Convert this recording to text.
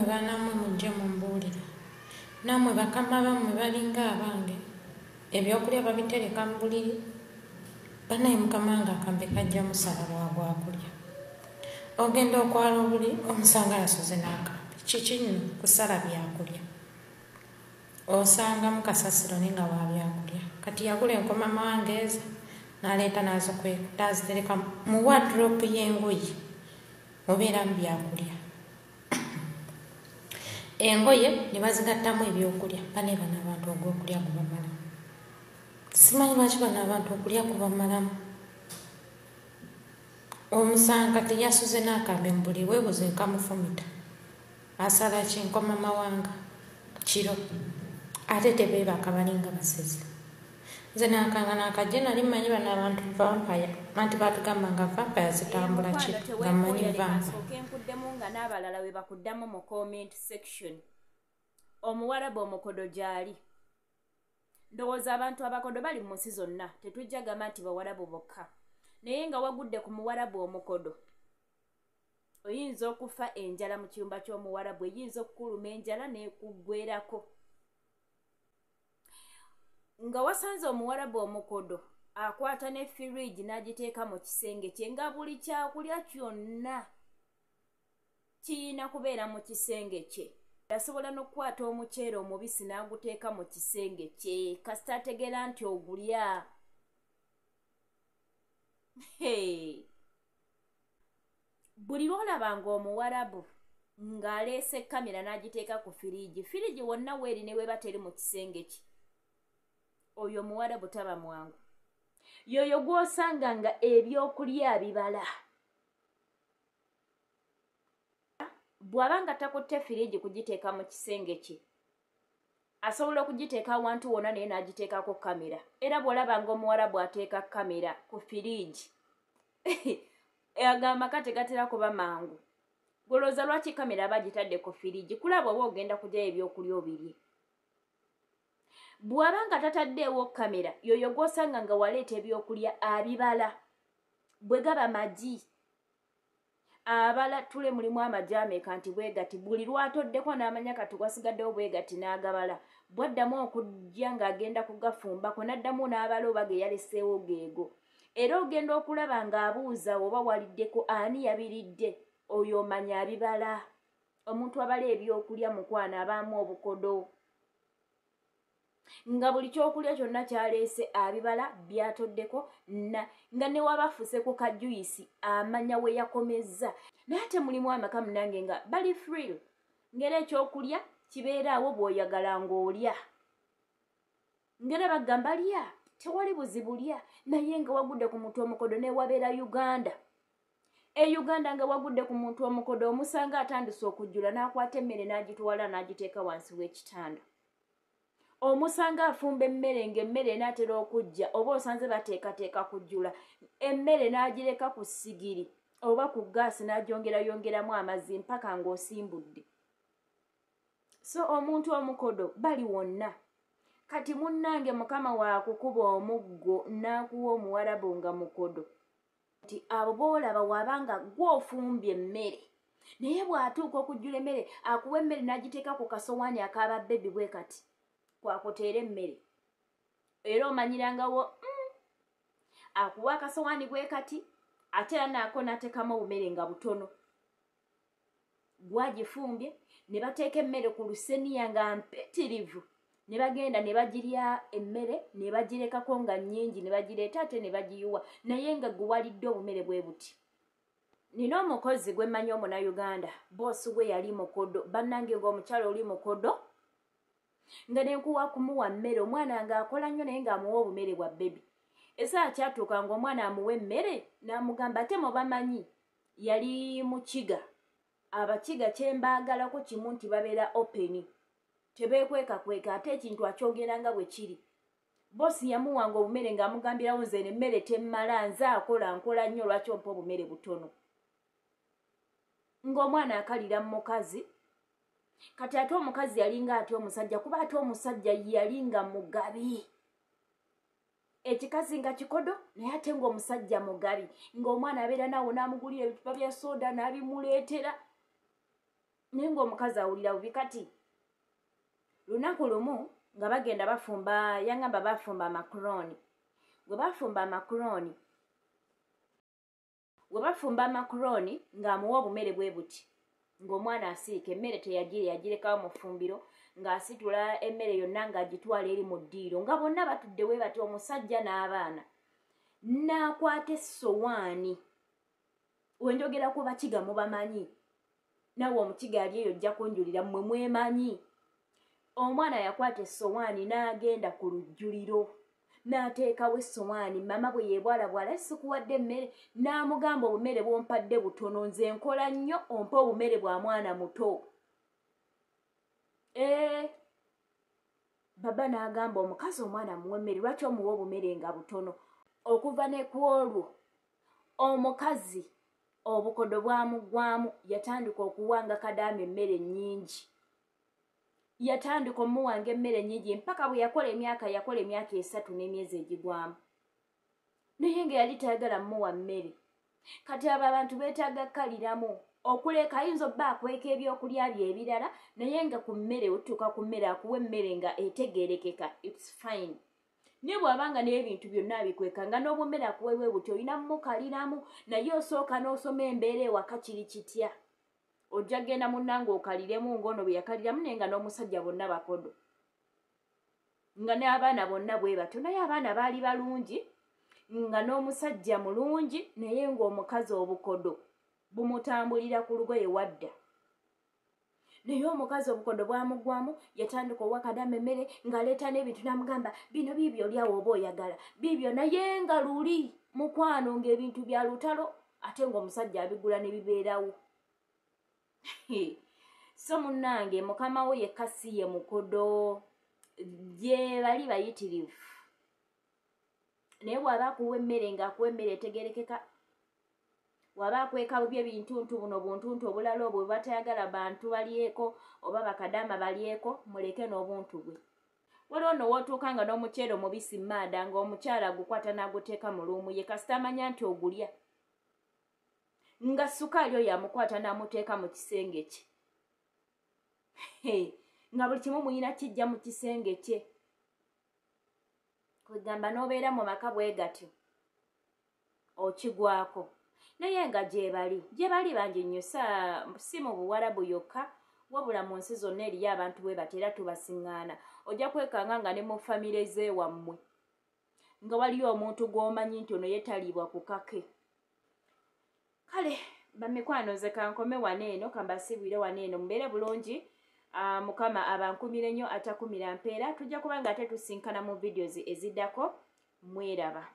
nammwe banammwe mujje mumbuulire. Nammwe bakama bammwe balinga abange ebyokulya babitereka mu buliri, banaye mukama wange akambe kajja musala lwagwakulya. Ogenda okwala obuli omusanga yasoze n'akambe. Kiki nno kusala byakulya? Osanga mukasasiro ninga wa byakulya. Kati yagula enkoma mawangeeza n'aleeta nazo kwekuta azitereka mu wardrobe y'engoye mubeera mu byakulya. Engoye ne bazigattamu ebyokulya. Bane bano abantu ogw'okulya gubamala. Simanyi lwaki bano abantu okulya kubamalamu. Omusanga teyasuze n'akambe mu buli weebuze nkamufumita. Asala kinkoma mawanga kiro. Ate tebeebaka balinga basezi. Nze nakanga nakajje nali mmanyi bano abantu vampaya. Anti batugamba nga vampaya zitambula ki nga mmanyi vampaya. Enkuddemu nga n'abalala we bakuddamu mu comment section. Omuwarabu omukodo gyali. Ndowooza abantu abakodo bali mu nsi zonna tetujja gamba nti bawarabu bokka. Naye nga wagudde ku muwarabu omukodo oyinza okufa enjala mu kiyumba ky'omuwarabu, eyinza okukuluma enjala n'ekuggwerako. Nga wasanze omuwarabu omukodo akwata ne firiji n'agiteeka mu kisenge kye nga buli kyakulya kyonna kiyina kubeera mu kisenge kye. Asobola n'okukwata omuceere omubisi n'aguteeka mu kisenge kye kasita ategeera nti ogulya. Buli lwolabanga omuwarabu ng'aleese kamera n'agiteeka ku firiji wonna weeri ne weba teri mu kisenge kye, oyo omuwarabu taba mwangu. Yoyo gw'osanga nga ebyokulya bibala. Bw'abanga takutte firiji kugiteeka mu kisenge kye, asobola okugiteeka awantu wonna naye n'agiteekako kamera. Era bw'olabanga omuwarabu ateeka kamera ku firiji agamaka tegatera kuba mangu. Golooza lwaki kamera aba gitadde ku firiji? Kulaba oba ogenda kugyayo ebyokulya obirye. Bw'abanga tataddeewo kamera, yoyo gw'osanga nga waleeta ebyokulya abibala. Bwe gaba magi, abala tule mulimu amagi ameeka nti bwe gati, buli lwatoddeko n'amanya kati wasigaddewo bwe gati n'agabala. Bw'addamu okujja ng'agenda kugafumbako n'addamu n'abala oba ge yaleseewo geego. Era ogenda okulaba ng'abuuza oba waliddeko ani yabiridde, oyo omanya abibala. Omuntu abala ebyokulya mukwana abaamu obukodo. Nga buli kyokulya kyonna kyaleese abibala byatoddeko nga ne wabafuse ku kajuyisi amanya we yakomezza. Naye ate mulimu amaka munange nga bali free. Ngera ekyokulya kibeeraawo bw'oyagala ng'olya. Ngera bagamba lya, tewali buzibu lya. Naye nga wagudde ku muntu omukodo ne wabeera Uganda. Uganda nga wagudde ku muntu omukodo omusanga atandise okujjula n'akwata emmere n'agitwala n'agiteeka wansi w'ekitanda. Omusanga afumba emmere ng'emmere n'atera okujja oba osanze bateekateeka kujjula. Emmere n'agireka ku ssigiri oba ku gaasi n'agyongerayongeramu amazzi mpaka ng'osimbudde. So omuntu omukodo bali wonna. Kati munnange mukama waakukuba omuggo n'akuwa omuwarabu nga mukodo. Nti abo boolaba wabanga gw'ofumbye emmere. Naye bw'atuuka okujjula emmere akuwa emmere n'agiteeka ku kasowaani akaaba bebi bwe kati. Kwakoteera emmere. Era omanyirangawo akuwa akasowaani bwe kati ate era naako n'ateekamu obumere nga butono. Gwagifumbye ne bateeka emmere ku luseniya nga mpitirivu. Ne bagenda ne bagirya emmere ne bagirekako nga nnyingi ne bagireeta ate ne bagiyuwa. Naye nga gwe walidde obumere bwe buti. Nina omukozi gwe mmanyi Omunayuganda. Boosi we yali mukodo. Bannange ng'omukyala oli mukodo. Nga nenkuwa kumuwa mmere omwana ng'akola nnyo naye ng'amuwa obumere bwa bebi. Esaa kyatuuka ng'omwana amuwa emmere n'amugamba ate mubamanyi yali mukiga. Abakiga kye mbaagalako kimu nti babeera openi. Tebeekwekakweka ate ekintu akyogera nga bwe kiri. Boosi yamuwanga obumere ng'amugambirawo nze emmere temmala nze nkola nnyo lwaki ompa obumere butono. Ng'omwana akalira mu mukazi. Kati ate omukazi yalinga ate omusajja kuba ate omusajja yalinga mugabi. Ekikazi nga kikodo naye ate ng'omusajja mugabi. Ng'omwana abeera naawo n'amugulira ebicupa bya soda n'abimuleetera. naye ng'omukazi awulira bubi. Kati lunaku lumu nga bagenda bafumba, yangamba bafumba macaroni. Bwe bafumba macaroni ng'amuwa obumere bwe buti, ng'omwana asiika emmere teyagire, yagirekawo mu ffumbiro, ng'asitula emmere yonna ng'agitwala eri mu ddiiro, nga bonna batudde bwe bati, omusajja n'abaana. N'akwata essowaani, wenjogera ku Bakiga mubamanyi, nawe Omukiga ali eyo ojja kunjulira mmwe mwemanyi. Omwana yakwata essowaani n'agenda ku lujjuliro n'ateekawo essowaani, mama bwe yeebwalabwala sikuwadde emmere, n'amugamba obumere bw'ompadde butono, nze nkola nnyo, ompe obumere bwa mwana muto. Baba n'agamba omukazi omwana muwe emmere, lwaki omuwa obumere nga butono? Okuva ne ku olwo omukazi obukodo bwamuggwamu, yatandika okuwanga Kadaama emmere nnyingi. Yatandika omuwanga emmere nnyingi mpaka bwe yakola emyaka 3 n'emyezi egigwamu. Naye nga yali tayagala muwa mmere. Kati abo abantu beetaaga kkaliramu. Okuleka ayinza obba akweka ebyokulya bye ebirala, naye nga ku mmere otuuka ku mmere akuwa emmere nga etegeerekeka, it's fine. Naye bw'abanga n'ebintu byonna abikweka nga n'obumere akuweebwe buti, olina mmukaliramu, naye osooka n'osoma embeera ewaka kiri kitya. Ojja genda munnange okaliremu ng'ono bwe yakaliramu, naye nga n'omusajja bonna bakodo. Nga n'abaana bonna bwe batyo, naye abaana baali balungi, nga n'omusajja mulungi, naye ng'omukazi obukodo bumutambulira ku lugoye wadda. Naye omukazi obukodo bwamuggwamu, yatandika owa Kadaama emmere ng'aleeta n'ebintu n'amugamba bino biibyo olyawo oba oyagala biibyo, naye nga luli mukwano ng'ebintu bya lutalo, ate ng'omusajja abigula ne bibeerawo. So munnange mukama we yekka si ye mukodo, gye bali bayitirivu. Naye bw'aba akuwa emmere ng'akuwa emmere etegerekeka, waba akweka bubye bintuntu buno buntuntu obulala obwo batayagala bantu balyeko oba bakadaama balyeko, muleke n'obuntu bwe. Waliwo n'owootuuka nga n'omuceere omubisi mmanda ng'omukyala agukwata n'aguteeka mu luumu ye kasita amanya nti ogulya, nga sukaali oyo amukwata n'amuteeka mu kisenge kye. Nga buli kimu muyina kijja mu kisenge kye. Kugamba n'obeera mu maka bwe gatyo okigwako. Naye nga gye bali bangi nnyo, si mu Buwarabu yokka, wabula mu nsi zonna eriyo abantu bwe batera tubasiŋŋaana. Ojja kwekanga nga ne mu famire z'ewammwe nga waliyo omuntu gw'omanyi nti ono yeetaliibwa ku kake. Kale bamikwano nze kankome wano eno, kambasibwire wano eno, mubeere bulungi. Mukama abankumire nnyo atakumira mpeera. Tujja kuba nga ate tusinkana mu videos eziddako. Mweraba.